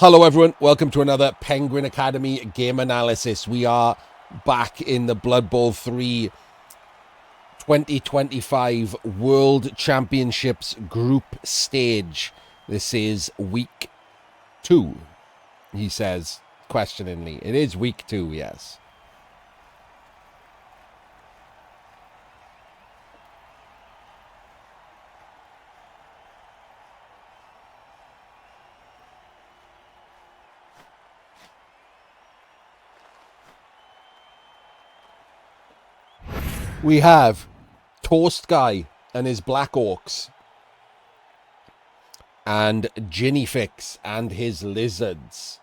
Hello everyone, welcome to another Penguin Academy game analysis. We are back in the Blood Bowl 3 2025 World Championships group stage. This is week 2, he says questioningly. It is week 2, yes. We have Toastguy and his Black Orcs, and Jinifix and his Lizards.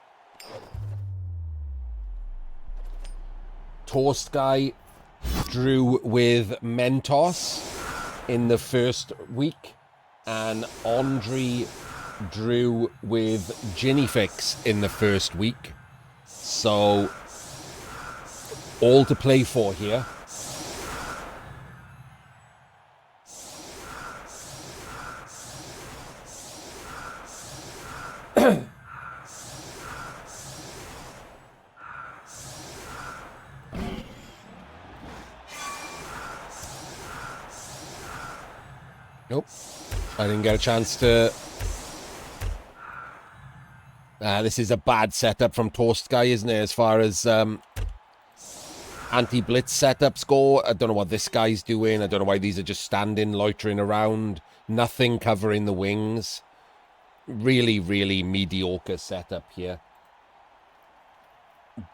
Toastguy drew with Mentos in the first week, and Andre drew with Jinifix in the first week. So, all to play for here. Nope. I didn't get a chance to... this is a bad setup from Toastguy, isn't it? As far as anti-blitz setups go. I don't know what this guy's doing. I don't know why these are just standing, loitering around. Nothing covering the wings. Really, really mediocre setup here.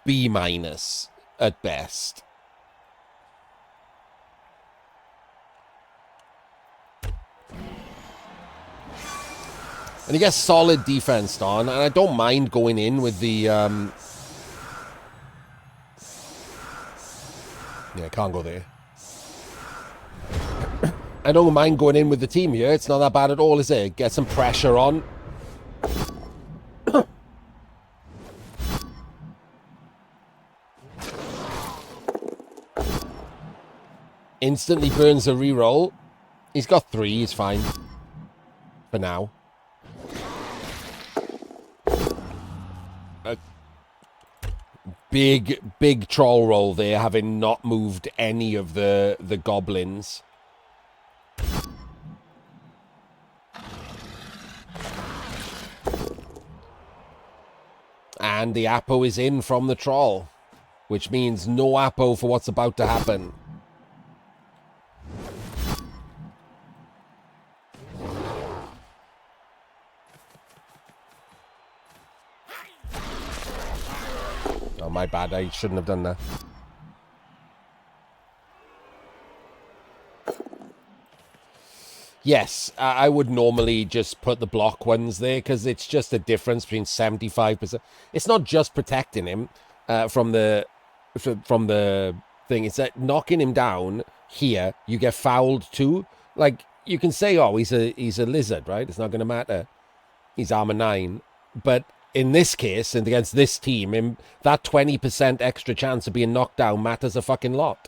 B- at best. And he gets solid defense on, and I don't mind going in with the... Yeah, I can't go there. I don't mind going in with the team here. It's not that bad at all, is it? Get some pressure on. Instantly burns a reroll. He's got 3, he's fine. For now. A big troll roll there, having not moved any of the goblins. And the Apo is in from the troll, which means no Apo for what's about to happen. Oh, my bad. I shouldn't have done that. Yes, I would normally just put the block ones there because it's just a difference between 75%. It's not just protecting him from the thing. It's that knocking him down here, you get fouled too. Like, you can say, oh, he's a lizard, right? It's not going to matter. He's armor 9. But in this case, and against this team, that 20% extra chance of being knocked down matters a fucking lot.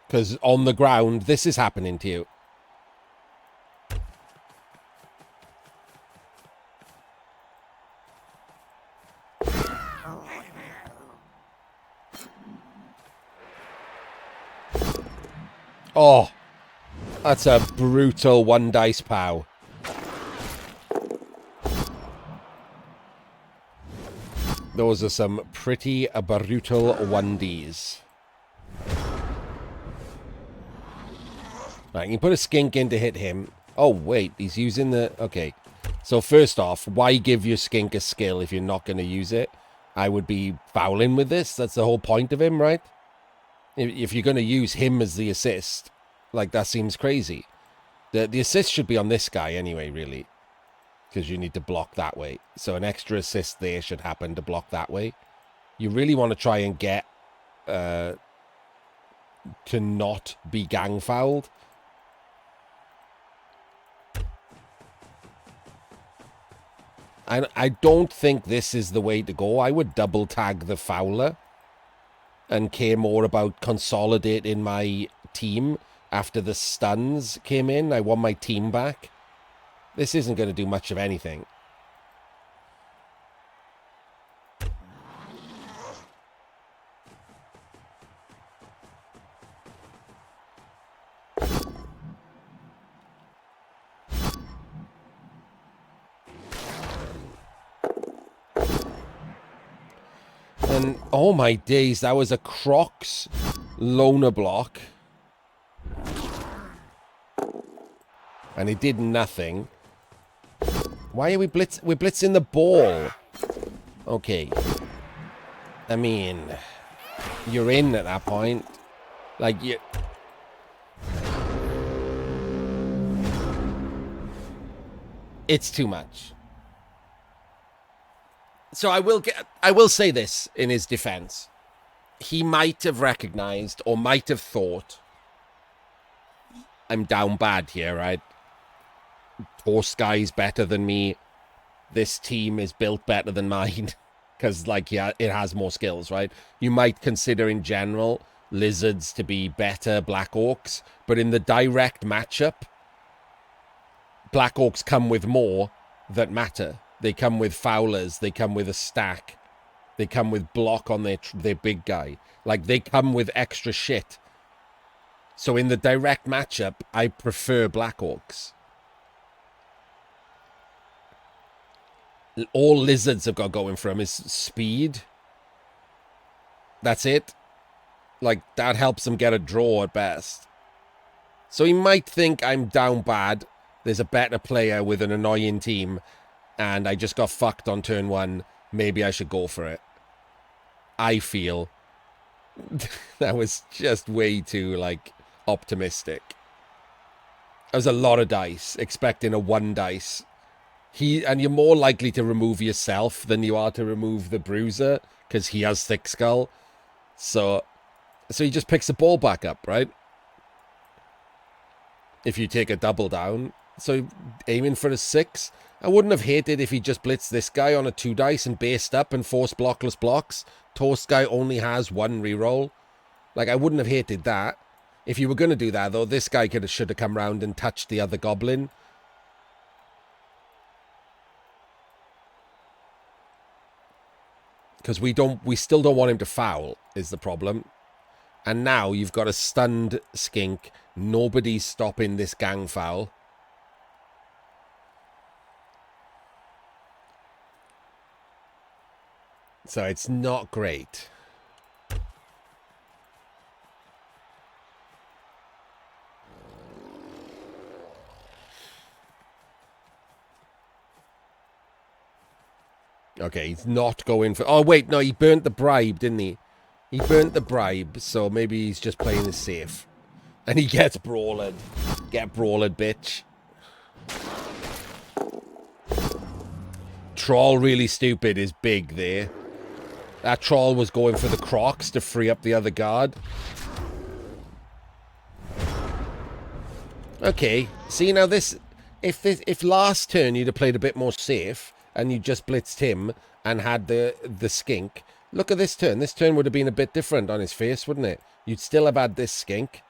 Because on the ground, this is happening to you. Oh, that's a brutal 1 dice pow. Those are some pretty brutal 1Ds. Right, you can put a skink in to hit him. Oh, wait, he's using the... Okay. So first off, why give your skink a skill if you're not going to use it? I would be fouling with this. That's the whole point of him, right? If you're going to use him as the assist, like, that seems crazy. The assist should be on this guy anyway, really. Because you need to block that way. So an extra assist there should happen to block that way. You really want to try and get... to not be gang fouled. I don't think this is the way to go. I would double tag the fouler and care more about consolidating my team after the stuns came in. I want my team back. This isn't going to do much of anything. And, oh my days, that was a Crocs loner block. And it did nothing. Why are we we're blitzing the ball? Okay. I mean, you're in at that point. Like, you... It's too much. So I will say this in his defense. He might have recognized or might have thought, I'm down bad here, right? Toastguy's better than me. This team is built better than mine. Because, like, yeah, it has more skills, right? You might consider in general lizards to be better Black Orcs. But in the direct matchup, Black Orcs come with more that matter. They come with Fowlers. They come with a stack. They come with block on their big guy. Like, they come with extra shit. So in the direct matchup, I prefer Black Orcs. All lizards have got going for them is speed. That's it. Like, that helps them get a draw at best. So he might think I'm down bad. There's a better player with an annoying team. And I just got fucked on turn 1. Maybe I should go for it. I feel that was just way too, like, optimistic. That was a lot of dice, expecting a 1 dice. And you're more likely to remove yourself than you are to remove the bruiser, because he has thick skull. So he just picks the ball back up, right? If you take a double down. So aiming for a 6. I wouldn't have hated if he just blitzed this guy on a 2 dice and based up and forced blockless blocks. Toastguy only has 1 reroll. Like, I wouldn't have hated that. If you were going to do that, though, this guy should have come round and touched the other goblin. Because we still don't want him to foul, is the problem. And now you've got a stunned skink. Nobody's stopping this gang foul. So it's not great. Okay, he's not going for... Oh, wait, no, he burnt the bribe, didn't he? He burnt the bribe, so maybe he's just playing it safe. And he gets brawled. Get brawled, bitch. Troll really stupid is big there. That troll was going for the Crocs to free up the other guard. Okay, see now this... If last turn you'd have played a bit more safe and you just blitzed him and had the skink, look at this turn. This turn would have been a bit different on his face, wouldn't it? You'd still have had this skink.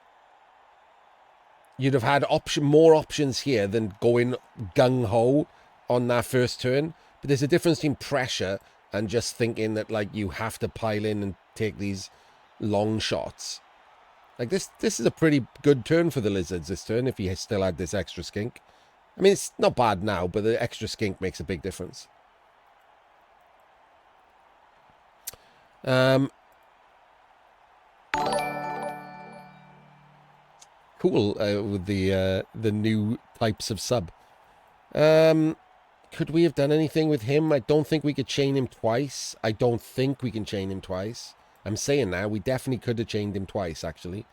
You'd have had more options here than going gung-ho on that first turn. But there's a difference between pressure and just thinking that, like, you have to pile in and take these long shots. Like, this is a pretty good turn for the lizards this turn, if he still had this extra skink. I mean, it's not bad now, but the extra skink makes a big difference. Cool, with the new types of sub. Could we have done anything with him? I don't think we could chain him twice. I don't think we can chain him twice. I'm saying now, we definitely could have chained him twice, actually.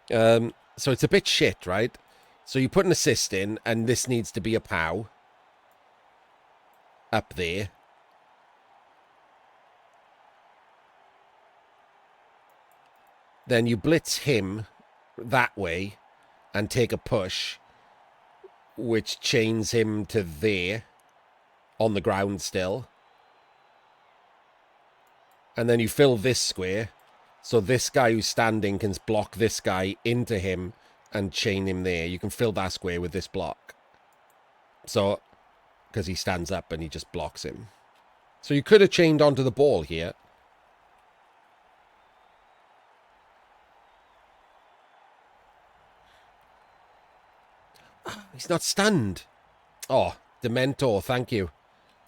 So it's a bit shit, right? So you put an assist in, and this needs to be a POW. Up there. Then you blitz him that way and take a push, which chains him to there on the ground still. And then you fill this square, so this guy who's standing can block this guy into him and chain him there. You can fill that square with this block. So, because he stands up and he just blocks him. So you could have chained onto the ball here. He's not stunned. Oh, Dementor, thank you.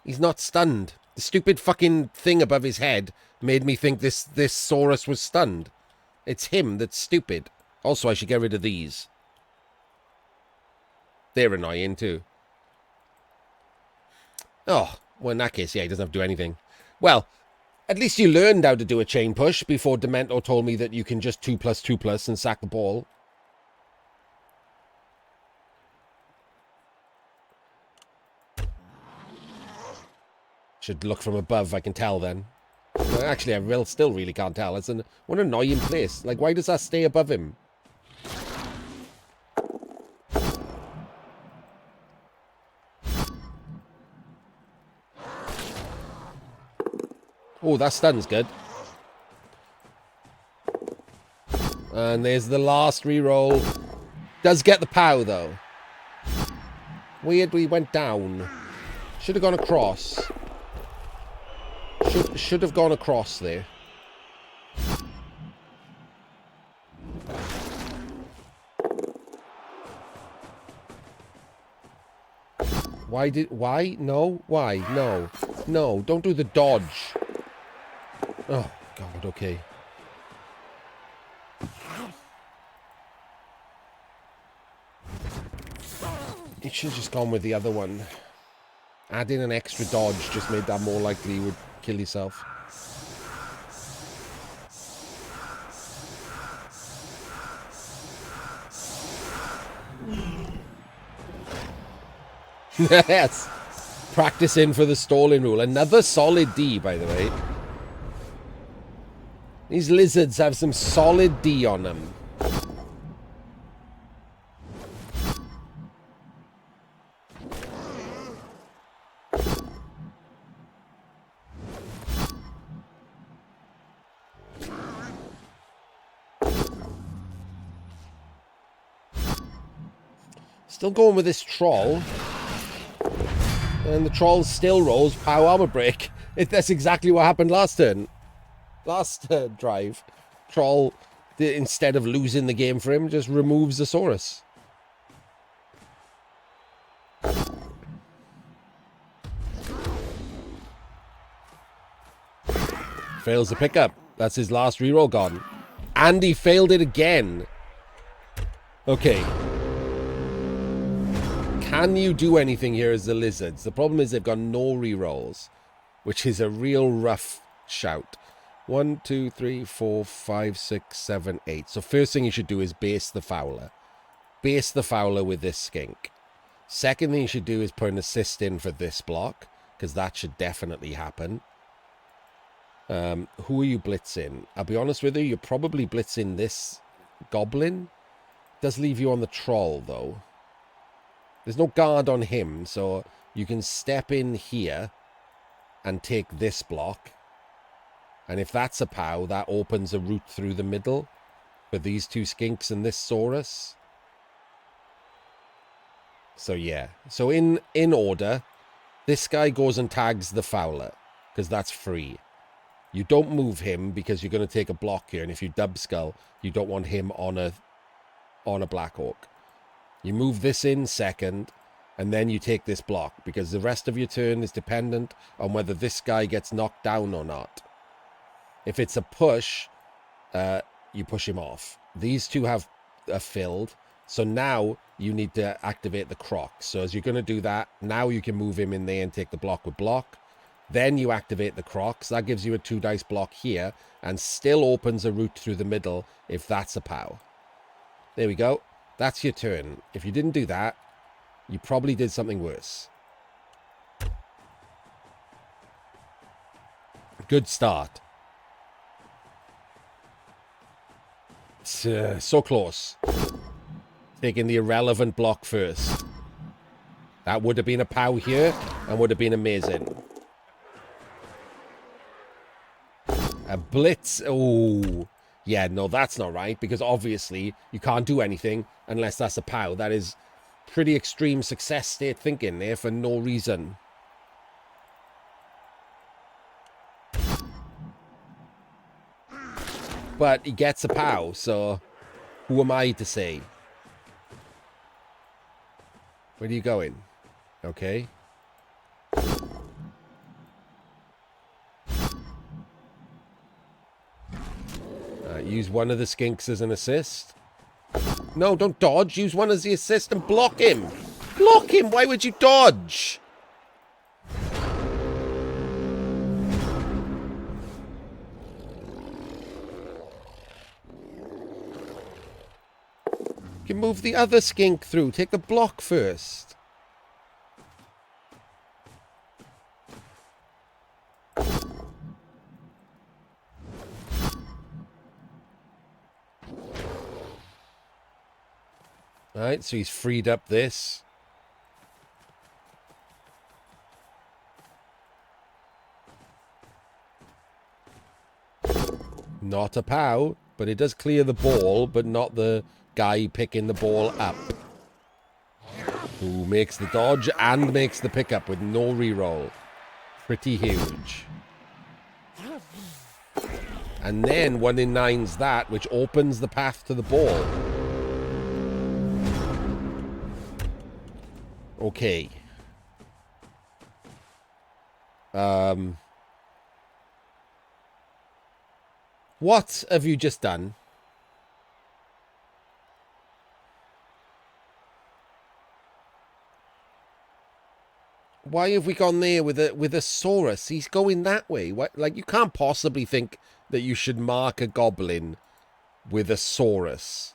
He's not stunned. The stupid fucking thing above his head made me think this Saurus was stunned. It's him that's stupid. Also, I should get rid of these. They're annoying too. Oh, well, in that case, yeah, he doesn't have to do anything. Well, at least you learned how to do a chain push before Dementor told me that you can just 2+2+ and sack the ball. Should look from above, I can tell then. Well, actually, I still really can't tell. It's what an annoying place. Like, why does that stay above him? Oh, that stun's good. And there's the last reroll. Does get the POW, though. Weird we went down. Should have gone across. Should have gone across there. Why? No? Why? No. No, don't do the dodge. Oh, God, okay. You should have just gone with the other one. Adding an extra dodge just made that more likely you would kill yourself. Yes. Practicing for the stalling rule. Another solid D, by the way. These lizards have some solid D on them. Still going with this troll. And the troll still rolls POW armor break. That's exactly what happened last turn. Last drive. Troll, instead of losing the game for him, just removes the Saurus. Fails the pickup. That's his last reroll gone. And he failed it again. Okay. Can you do anything here as the lizards? The problem is they've got no rerolls, which is a real rough shout. 1, 2, 3, 4, 5, 6, 7, 8. So first thing you should do is base the Fowler. Base the Fowler with this skink. Second thing you should do is put an assist in for this block, because that should definitely happen. Who are you blitzing? I'll be honest with you, you're probably blitzing this goblin. Does leave you on the troll, though. There's no guard on him, so you can step in here and take this block. And if that's a POW, that opens a route through the middle for these two skinks and this Saurus. So yeah. So in order, this guy goes and tags the Fowler, because that's free. You don't move him because you're going to take a block here, and if you dub skull, you don't want him on a Black Orc. You move this in second, and then you take this block, because the rest of your turn is dependent on whether this guy gets knocked down or not. If it's a push, you push him off. These two have filled, so now you need to activate the croc. So as you're going to do that, now you can move him in there and take the block with block. Then you activate the crocs. That gives you a 2-dice block here, and still opens a route through the middle if that's a POW. There we go. That's your turn. If you didn't do that, you probably did something worse. Good start. So close. Taking the irrelevant block first. That would have been a POW here and would have been amazing. A blitz. Oh. Yeah, no, that's not right, because obviously you can't do anything unless that's a POW. That is pretty extreme success state thinking there for no reason. But he gets a POW, so who am I to say? Where are you going? Okay. Use one of the skinks as an assist. No, don't dodge. Use one as the assist and block him. Block him. Why would you dodge? You can move the other skink through. Take the block first. Alright, so he's freed up this. Not a POW, but it does clear the ball, but not the guy picking the ball up. Who makes the dodge and makes the pickup with no reroll. Pretty huge. And then 1 in 9's that, which opens the path to the ball. Okay. What have you just done? Why have we gone there with a Saurus? He's going that way. What, like, you can't possibly think that you should mark a goblin with a Saurus.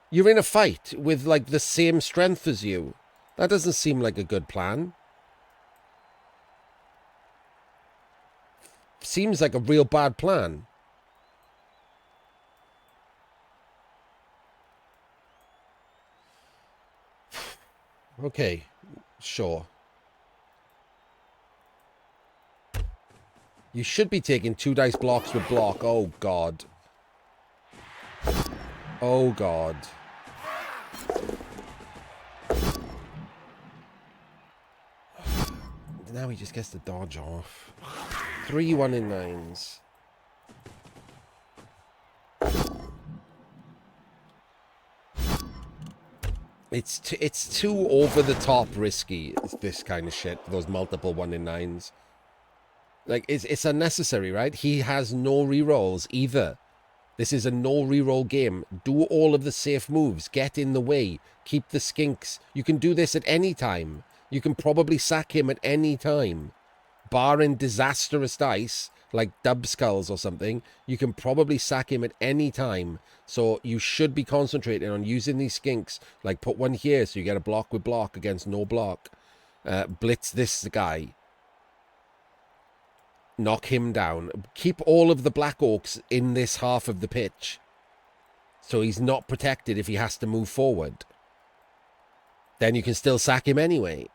You're in a fight with, like, the same strength as you. That doesn't seem like a good plan. Seems like a real bad plan. Okay, sure. You should be taking 2 dice blocks with block. Oh, God. Oh, God. Now he just gets the dodge off. 3 1 in 9's. It's too over the top risky. It's this kind of shit. Those multiple 1 in 9's. Like, it's unnecessary, right? He has no rerolls either. This is a no reroll game. Do all of the safe moves. Get in the way. Keep the skinks. You can do this at any time. You can probably sack him at any time. Barring disastrous dice, like dub skulls or something, you can probably sack him at any time. So you should be concentrating on using these skinks. Like, put one here so you get a block with block against no block. Blitz this guy. Knock him down. Keep all of the Black Orcs in this half of the pitch. So he's not protected if he has to move forward. Then you can still sack him anyway.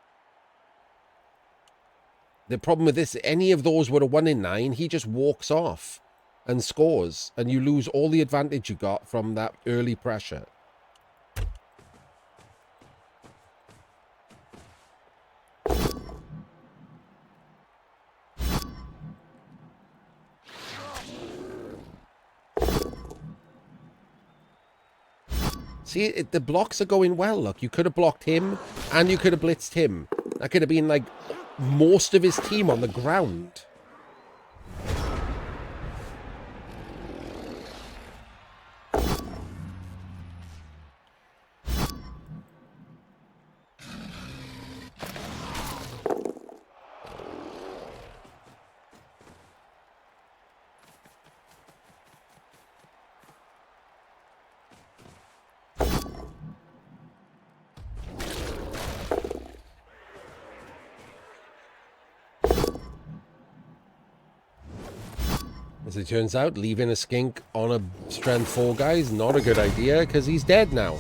The problem with this, any of those were a 1 in 9, he just walks off and scores. And you lose all the advantage you got from that early pressure. See, the blocks are going well. Look, you could have blocked him and you could have blitzed him. That could have been like most of his team on the ground. As it turns out, leaving a skink on a strength 4 guy is not a good idea because he's dead now.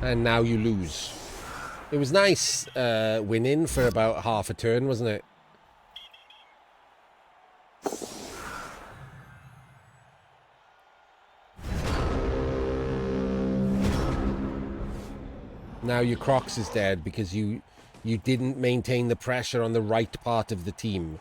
And now you lose. It was nice winning for about half a turn, wasn't it? Now your Crocs is dead because you didn't maintain the pressure on the right part of the team.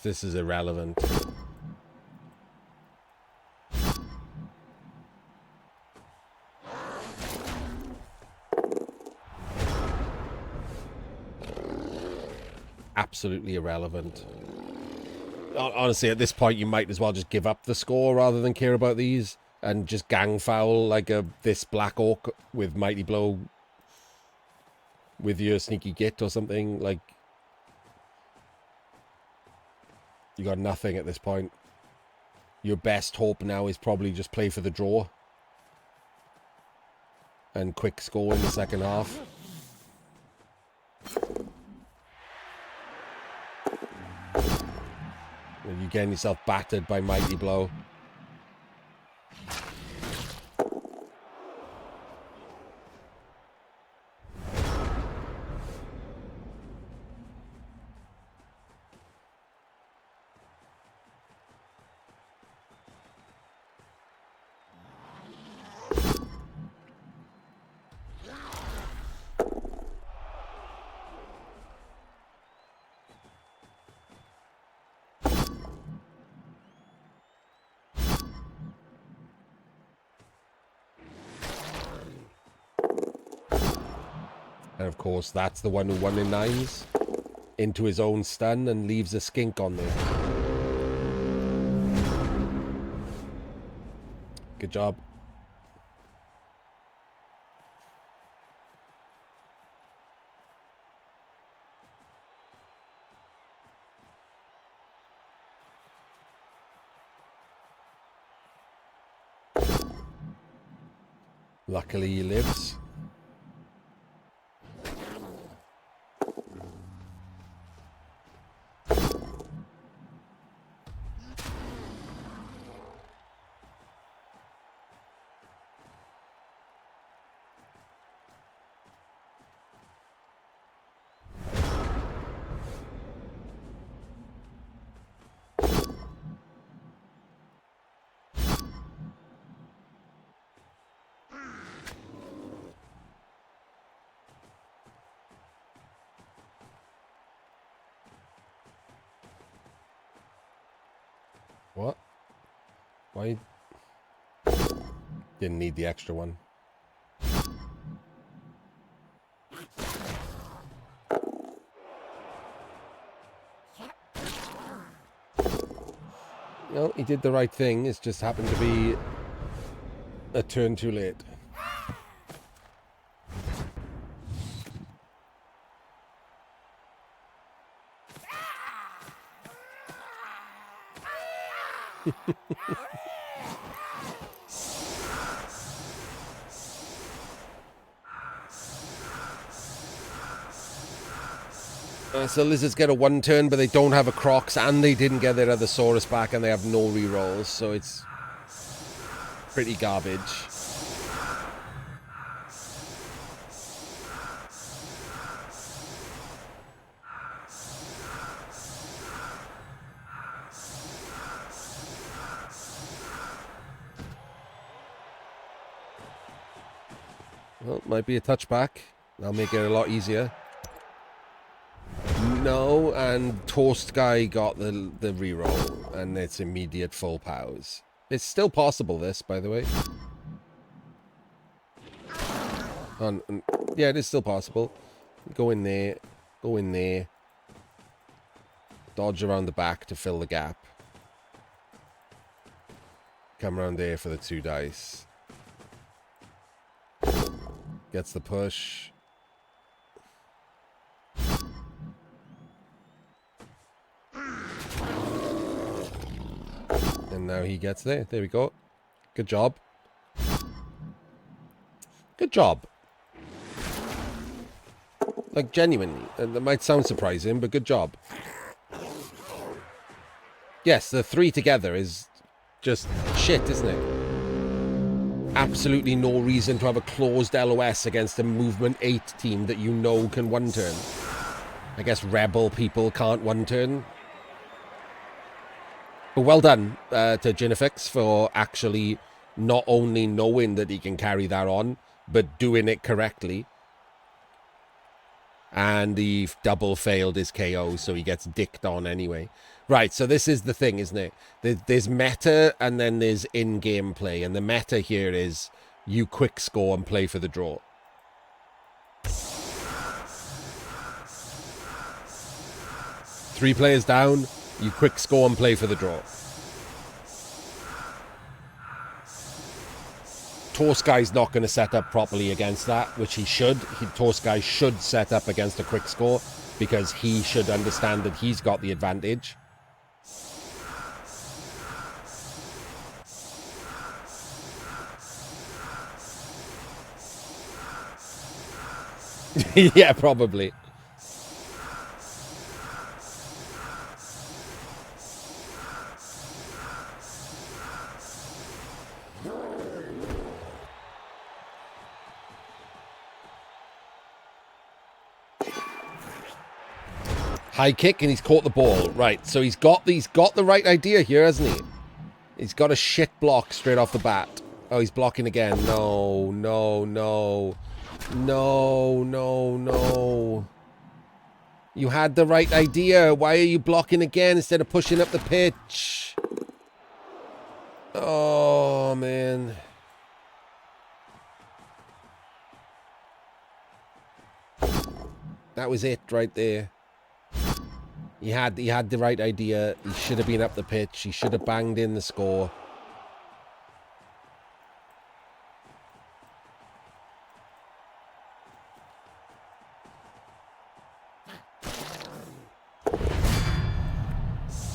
This is irrelevant. Absolutely irrelevant. Honestly, at this point, you might as well just give up the score rather than care about these and just gang foul like this Black Orc with Mighty Blow with your Sneaky Git or something. Like, you got nothing at this point. Your best hope now is probably just play for the draw and quick score in the second half. And you're getting yourself battered by Mighty Blow. And of course, that's the one who won in 9s. Into his own stun and leaves a skink on there. Good job. Luckily he lives. What? Why? Didn't need the extra one. No, he did the right thing. It just happened to be a turn too late. So lizards get a 1 turn, but they don't have a Crocs, and they didn't get their other Saurus back, and they have no rerolls, so it's pretty garbage. Well, might be a touchback. That'll make it a lot easier. No, and Toastguy got the reroll, and it's immediate full powers. It's still possible, this, by the way. Yeah, it is still possible. Go in there. Go in there. Dodge around the back to fill the gap. Come around there for the 2 dice. Gets the push. And now he gets there. There we go. Good job. Good job. Like, genuinely. That might sound surprising, but good job. Yes, the three together is just shit, isn't it? Absolutely no reason to have a closed LOS against a Movement 8 team that you know can one-turn. I guess Rebel people can't one-turn. But well done to Jinifix for actually not only knowing that he can carry that on, but doing it correctly. And he double failed his KO, so he gets dicked on anyway. Right, so this is the thing, isn't it? There's meta and then there's in-game play. And the meta here is you quick score and play for the draw. Three players down, you quick score and play for the draw. Toastguy's not going to set up properly against that, which he should. Toastguy should set up against a quick score because he should understand that he's got the advantage. Yeah, probably. High kick and he's caught the ball. Right, so he's got the right idea here, hasn't he? He's got a shit block straight off the bat. Oh, he's blocking again. No, no, no. No, no, no. You had the right idea. Why are you blocking again instead of pushing up the pitch? Oh, man. That was it right there. He had the right idea. He should have been up the pitch. He should have banged in the score.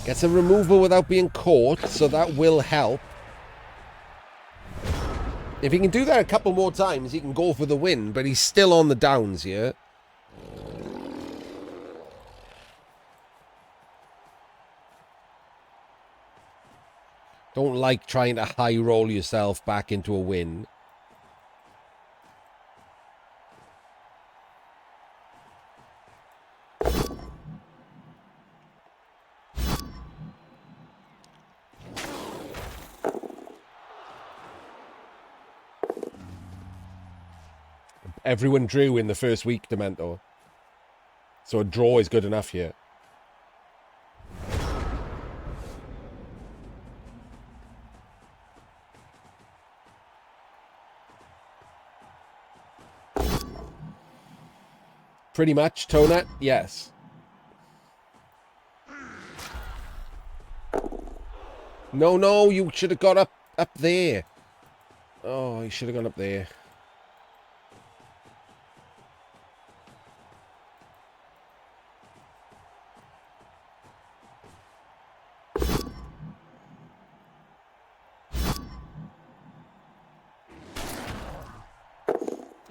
Gets a removal without being caught, so that will help. If he can do that a couple more times, he can go for the win, but he's still on the downs here. Don't like trying to high roll yourself back into a win. Everyone drew in the first week, Demento. So a draw is good enough here. Pretty much, Tonat, yes. No, no, you should have got up there. Oh, you should have gone up there.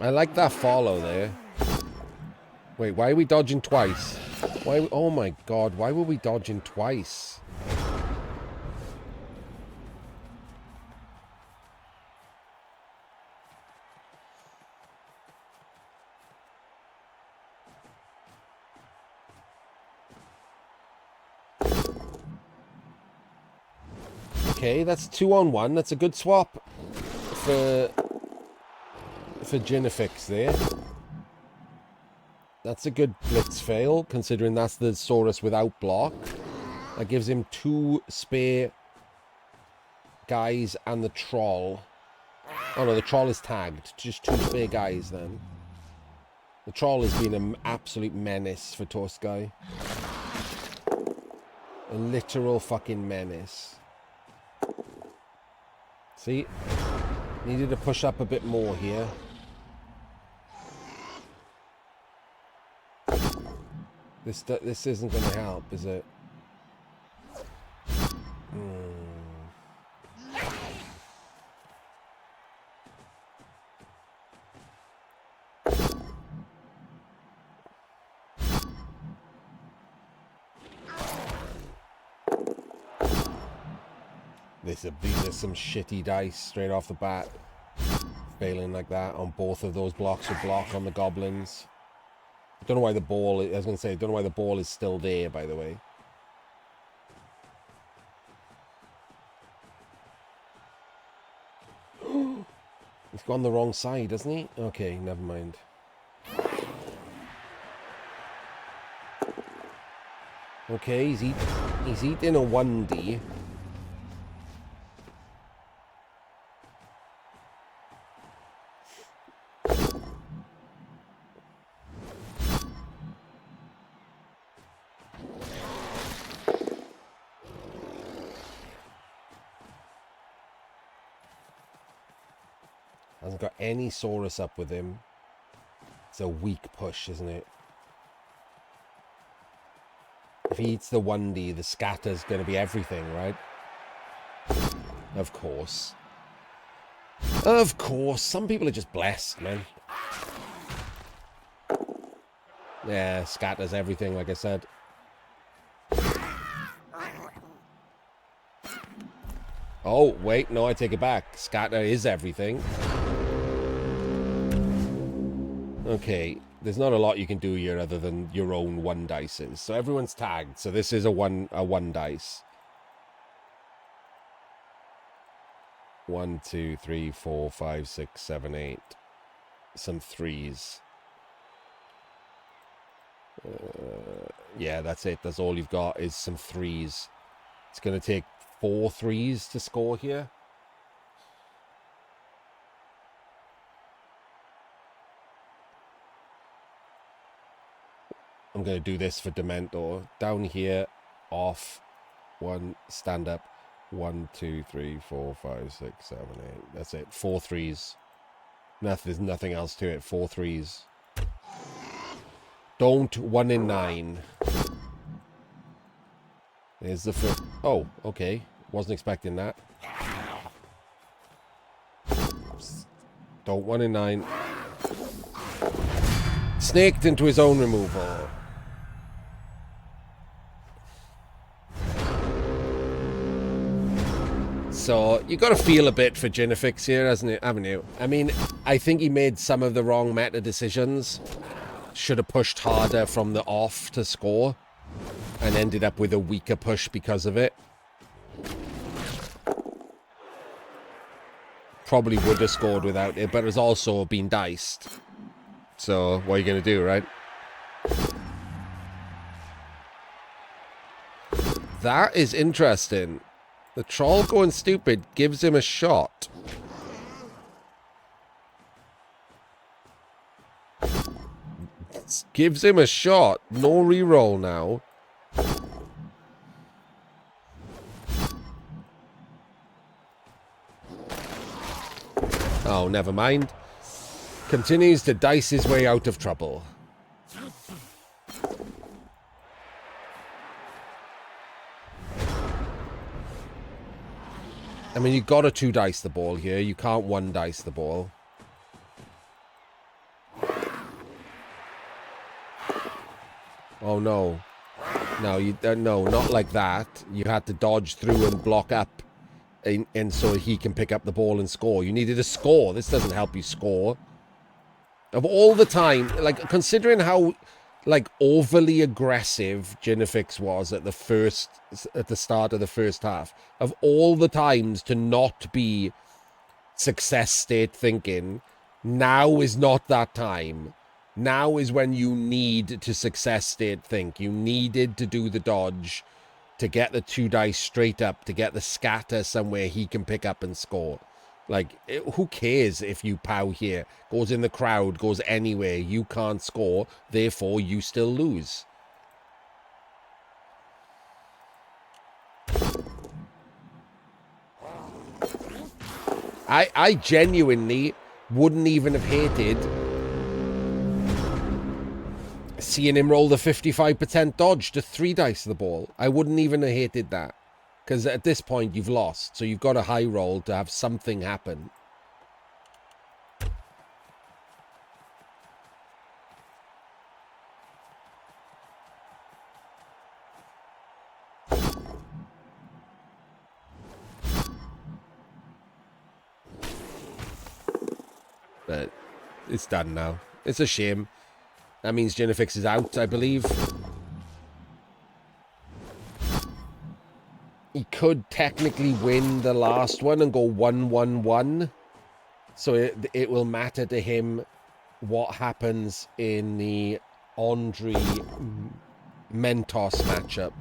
I like that follow there. Wait, why are we dodging twice? Why? Oh my god, why were we dodging twice? Okay, that's 2-on-1. That's a good swap for Jinifix there. That's a good blitz fail, considering that's the Saurus without block. That gives him 2 spare guys and the troll. Oh no, the troll is tagged. Just 2 spare guys then. The troll has been an absolute menace for Toastguy. A literal fucking menace. See? Needed to push up a bit more here. This isn't going to help, is it? These are some shitty dice straight off the bat. Failing like that on both of those blocks of block on the goblins. I don't know why the ball, I was going to say, I don't know why the ball is still there, by the way. He's gone the wrong side, hasn't he? Okay, never mind. Okay, he's eating a 1D. Hasn't got any Saurus up with him. It's a weak push, isn't it? If he eats the 1D, the scatter's going to be everything, right? Of course. Of course. Some people are just blessed, man. Yeah, scatter's everything, like I said. Oh, wait. No, I take it back. Scatter is everything. Okay. There's not a lot you can do here other than your own 1 dices. So everyone's tagged. So this is a one dice. 1, 2, 3, 4, 5, 6, 7, 8. Some 3s. Yeah, that's it. That's all you've got is some 3s. It's going to take 4 3s to score here. I'm going to do this for Dementor. Down here, off, 1, stand up. 1, 2, 3, 4, 5, 6, 7, 8. That's it. 4 3s. There's nothing else to it. 4 3s. Don't 1 in 9. There's the first. Oh, okay. Wasn't expecting that. Don't 1 in 9. Snaked into his own removal. So, you got to feel a bit for Jinifix here, haven't you? I mean, I think he made some of the wrong meta decisions. Should have pushed harder from the off to score. And ended up with a weaker push because of it. Probably would have scored without it, but it's also been diced. So, what are you going to do, right? That is interesting. The troll going stupid gives him a shot. Gives him a shot. No reroll now. Oh, never mind. Continues to dice his way out of trouble. I mean, you got to 2 dice the ball here. You can't 1 dice the ball. Oh, no. No, no, not like that. You had to dodge through and block up. And so he can pick up the ball and score. You needed a score. This doesn't help you score. Of all the time, like, considering how, like, overly aggressive Jinifix was at the start of the first half, of all the times to not be success state thinking, now is not that time. Now is when you need to success state think. You needed to do the dodge to get the 2 dice straight up, to get the scatter somewhere he can pick up and score. Like, who cares if you pow here? Goes in the crowd, goes anywhere. You can't score, therefore you still lose. I genuinely wouldn't even have hated seeing him roll the 55% dodge to 3 dice the ball. I wouldn't even have hated that. Because at this point, you've lost. So you've got a high roll to have something happen. But it's done now. It's a shame. That means Jinifix is out, I believe. He could technically win the last one and go 1-1-1. So it will matter to him what happens in the Andre Mentos matchup.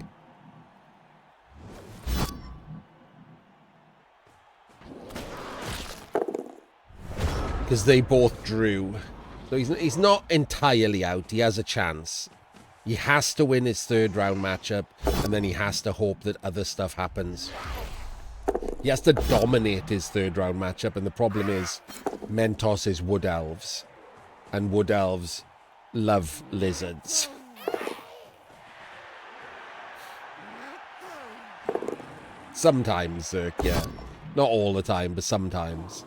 Because they both drew. So he's not entirely out. He has a chance. He has to win his third round matchup, and then he has to hope that other stuff happens. He has to dominate his third round matchup, and the problem is Mentos is Wood Elves. And Wood Elves love lizards. Sometimes, yeah. Not all the time, but sometimes.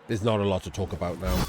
There's not a lot to talk about now.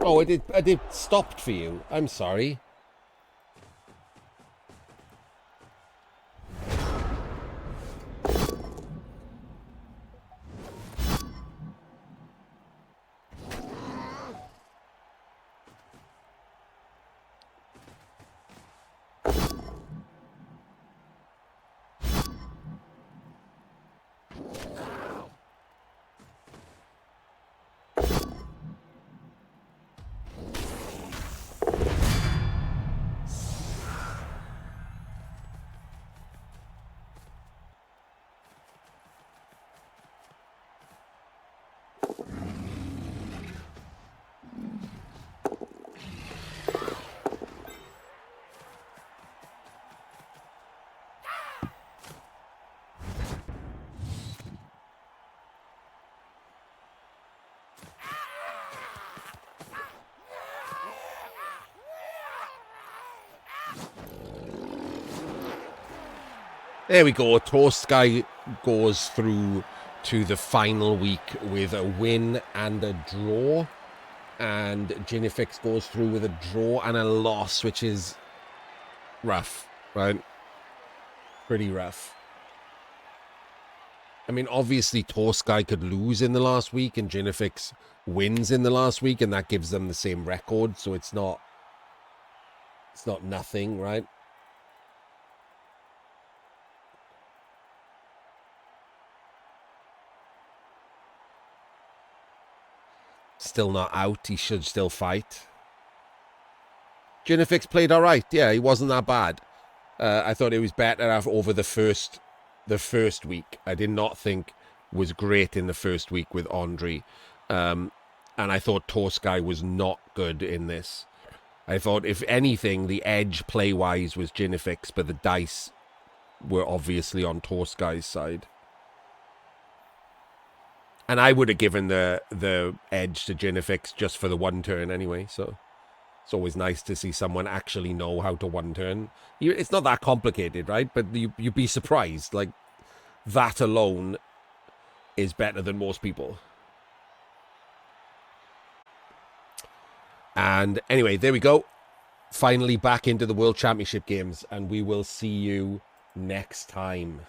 Oh, it stopped for you. I'm sorry. There we go. Toastguy goes through to the final week with a win and a draw. And Jinifix goes through with a draw and a loss, which is rough, right? Pretty rough. I mean, obviously, Toastguy could lose in the last week and Jinifix wins in the last week, and that gives them the same record, so it's not nothing, right? Still not out. He should still fight. Jinifix played all right. Yeah, he wasn't that bad. I thought it was better over the first week. I did not think was great in the first week with Andre. And I thought Toastguy was not good in this. I thought, if anything, the edge play-wise was Jinifix, but the dice were obviously on Toastguy's side. And I would have given the edge to Jinifix just for the one turn anyway, so it's always nice to see someone actually know how to one turn. It's not that complicated, right? But you'd be surprised. Like, that alone is better than most people. And anyway, there we go. Finally back into the World Championship games, and we will see you next time.